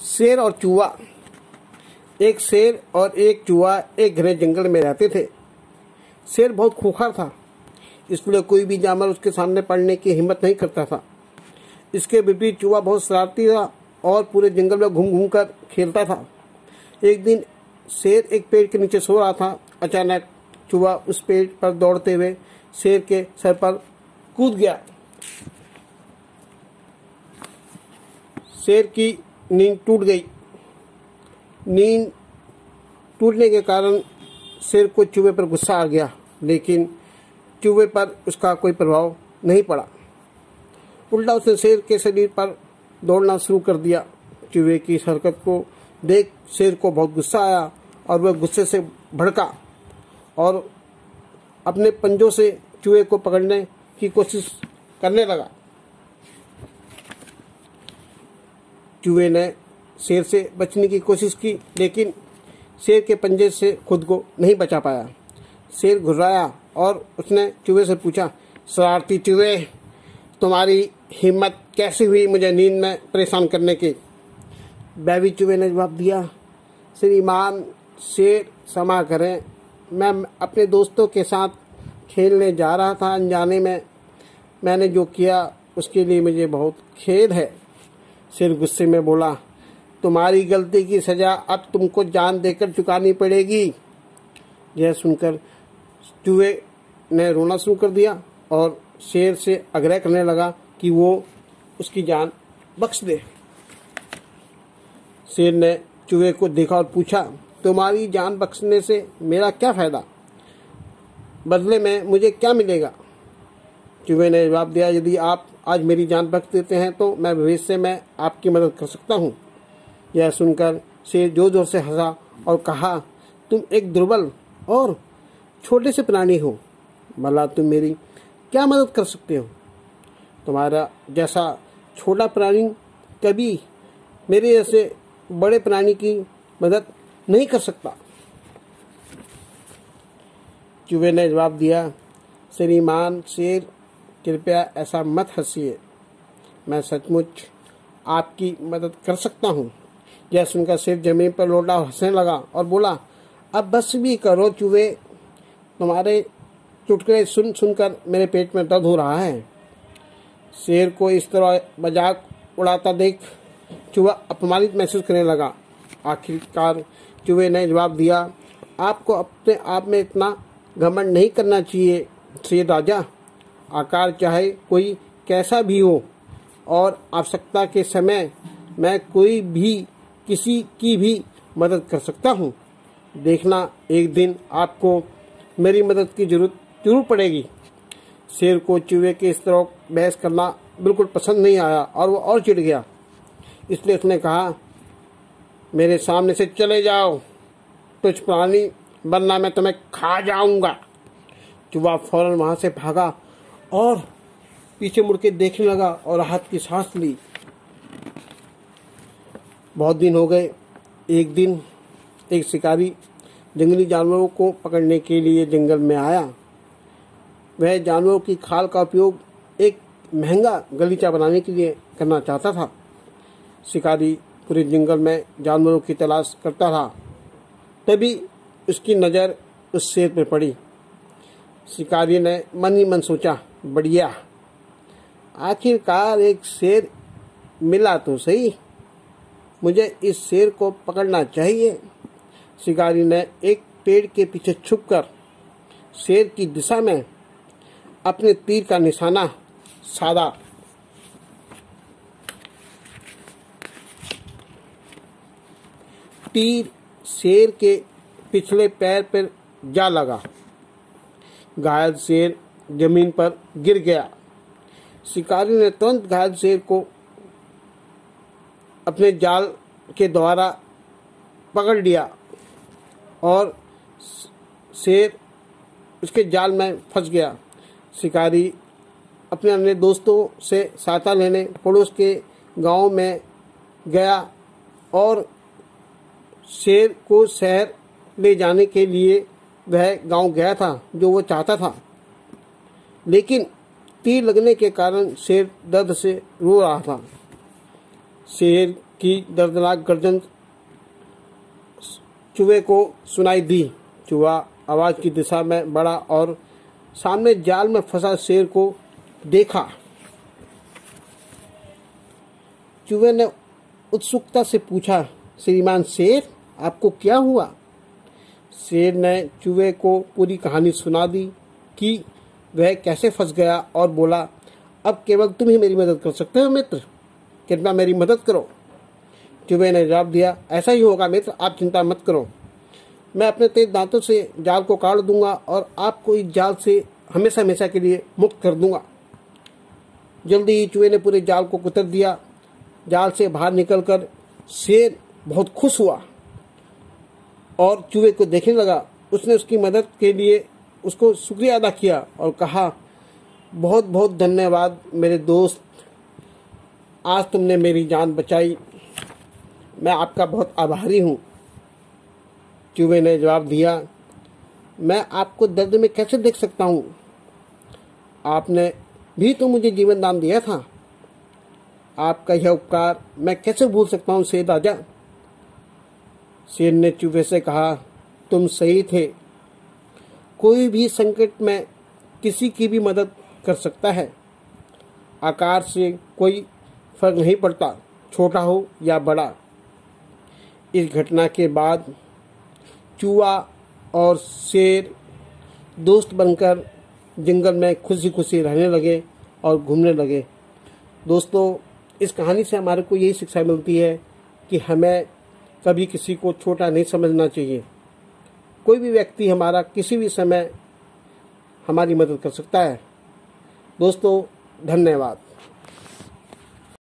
शेर और चूहा। एक शेर और एक चूहा एक घने जंगल में रहते थे। शेर बहुत खूंखार था, इसलिए कोई भी जानवर उसके सामने पड़ने की हिम्मत नहीं करता था। इसके विपरीत चूहा बहुत शरारती था और पूरे जंगल में घूम घूम कर खेलता था। एक दिन शेर एक पेड़ के नीचे सो रहा था। अचानक चूहा उस पेड़ पर दौड़ते हुए शेर के सर पर कूद गया। शेर की नींद टूट गई। नींद टूटने के कारण शेर को चूहे पर गुस्सा आ गया, लेकिन चूहे पर उसका कोई प्रभाव नहीं पड़ा। उल्टा उसने शेर के शरीर पर दौड़ना शुरू कर दिया। चूहे की इस हरकत को देख शेर को बहुत गुस्सा आया और वह गुस्से से भड़का और अपने पंजों से चूहे को पकड़ने की कोशिश करने लगा। चूहे ने शेर से बचने की कोशिश की, लेकिन शेर के पंजे से खुद को नहीं बचा पाया। शेर घुर्राया और उसने चूहे से पूछा, शरारती चूहे, तुम्हारी हिम्मत कैसे हुई मुझे नींद में परेशान करने की? बैवी चूहे ने जवाब दिया, श्रीमान शेर क्षमा करें, मैं अपने दोस्तों के साथ खेलने जा रहा था। अनजाने में मैंने जो किया उसके लिए मुझे बहुत खेद है। शेर गुस्से में बोला, तुम्हारी गलती की सजा अब तुमको जान देकर चुकानी पड़ेगी। यह सुनकर चूहे ने रोना शुरू कर दिया और शेर से आग्रह करने लगा कि वो उसकी जान बख्श दे। शेर ने चूहे को देखा और पूछा, तुम्हारी जान बख्शने से मेरा क्या फायदा? बदले में मुझे क्या मिलेगा? चूहे ने जवाब दिया, यदि आप आज मेरी जान बख्श देते हैं तो मैं भविष्य में आपकी मदद कर सकता हूँ। यह सुनकर शेर जोर जोर से हंसा और कहा, तुम एक दुर्बल और छोटे से प्राणी हो, भला तुम मेरी क्या मदद कर सकते हो? तुम्हारा जैसा छोटा प्राणी कभी मेरे जैसे बड़े प्राणी की मदद नहीं कर सकता। चूहे ने जवाब दिया, श्रीमान शेर, कृपया ऐसा मत हंसिए, मैं सचमुच आपकी मदद कर सकता हूँ। यह सुनकर शेर जमीन पर लौटा हंसने लगा और बोला, अब बस भी करो चूहे, तुम्हारे चुटकुले सुन सुनकर मेरे पेट में दर्द हो रहा है। शेर को इस तरह मजाक उड़ाता देख चूहा अपमानित महसूस करने लगा। आखिरकार चूहे ने जवाब दिया, आपको अपने आप में इतना घमंड नहीं करना चाहिए शेर राजा। आकार चाहे कोई कैसा भी हो और आवश्यकता के समय मैं कोई भी किसी की भी मदद कर सकता हूँ। देखना, एक दिन आपको मेरी मदद की जरूर पड़ेगी। शेर को चूहे के इस तरह बहस करना बिल्कुल पसंद नहीं आया और वो और चिढ़ गया। इसलिए उसने कहा, मेरे सामने से चले जाओ तुच्छ प्राणी, वरना मैं तुम्हें खा जाऊंगा। चूहा फौरन वहां से भागा और पीछे मुड़ के देखने लगा और राहत की सांस ली। बहुत दिन हो गए। एक दिन एक शिकारी जंगली जानवरों को पकड़ने के लिए जंगल में आया। वह जानवरों की खाल का उपयोग एक महंगा गलीचा बनाने के लिए करना चाहता था। शिकारी पूरे जंगल में जानवरों की तलाश करता था। तभी उसकी नज़र उस शेर पर पड़ी। शिकारी ने मन ही मन सोचा, बढ़िया, आखिरकार एक शेर मिला तो सही, मुझे इस शेर को पकड़ना चाहिए। शिकारी ने एक पेड़ के पीछे छुपकर शेर की दिशा में अपने तीर का निशाना साधा। तीर शेर के पिछले पैर पर जा लगा। घायल शेर जमीन पर गिर गया। शिकारी ने तुरंत घायल शेर को अपने जाल के द्वारा पकड़ लिया और शेर उसके जाल में फंस गया। शिकारी अपने अन्य दोस्तों से सहायता लेने पड़ोस के गांव में गया और शेर को शहर ले जाने के लिए वह गांव गया था जो वो चाहता था, लेकिन तीर लगने के कारण शेर दर्द से रो रहा था। शेर की दर्दनाक गर्जन चूहे को सुनाई दी। चूहा आवाज की दिशा में बढ़ा और सामने जाल में फंसा शेर को देखा। चूहे ने उत्सुकता से पूछा, श्रीमान शेर, आपको क्या हुआ? शेर ने चूहे को पूरी कहानी सुना दी कि वह कैसे फंस गया और बोला, अब केवल तुम ही मेरी मदद कर सकते हो मित्र, कृपया मेरी मदद करो। चूहे ने जवाब दिया, ऐसा ही होगा मित्र, आप चिंता मत करो। मैं अपने तेज दांतों से जाल को काट दूंगा और आपको इस जाल से हमेशा हमेशा के लिए मुक्त कर दूंगा। जल्दी ही चूहे ने पूरे जाल को कुतर दिया। जाल से बाहर निकलकर शेर बहुत खुश हुआ और चूहे को देखने लगा। उसने उसकी मदद के लिए उसको शुक्रिया अदा किया और कहा, बहुत बहुत धन्यवाद मेरे दोस्त, आज तुमने मेरी जान बचाई, मैं आपका बहुत आभारी हूँ। चूहे ने जवाब दिया, मैं आपको दर्द में कैसे देख सकता हूँ, आपने भी तो मुझे जीवन दान दिया था, आपका यह उपकार मैं कैसे भूल सकता हूँ शेर राजा। शेर ने चूहे से कहा, तुम सही थे, कोई भी संकट में किसी की भी मदद कर सकता है, आकार से कोई फर्क नहीं पड़ता, छोटा हो या बड़ा। इस घटना के बाद चूहा और शेर दोस्त बनकर जंगल में खुशी खुशी रहने लगे और घूमने लगे। दोस्तों, इस कहानी से हमारे को यही शिक्षा मिलती है कि हमें कभी किसी को छोटा नहीं समझना चाहिए। कोई भी व्यक्ति हमारा किसी भी समय हमारी मदद कर सकता है। दोस्तों, धन्यवाद।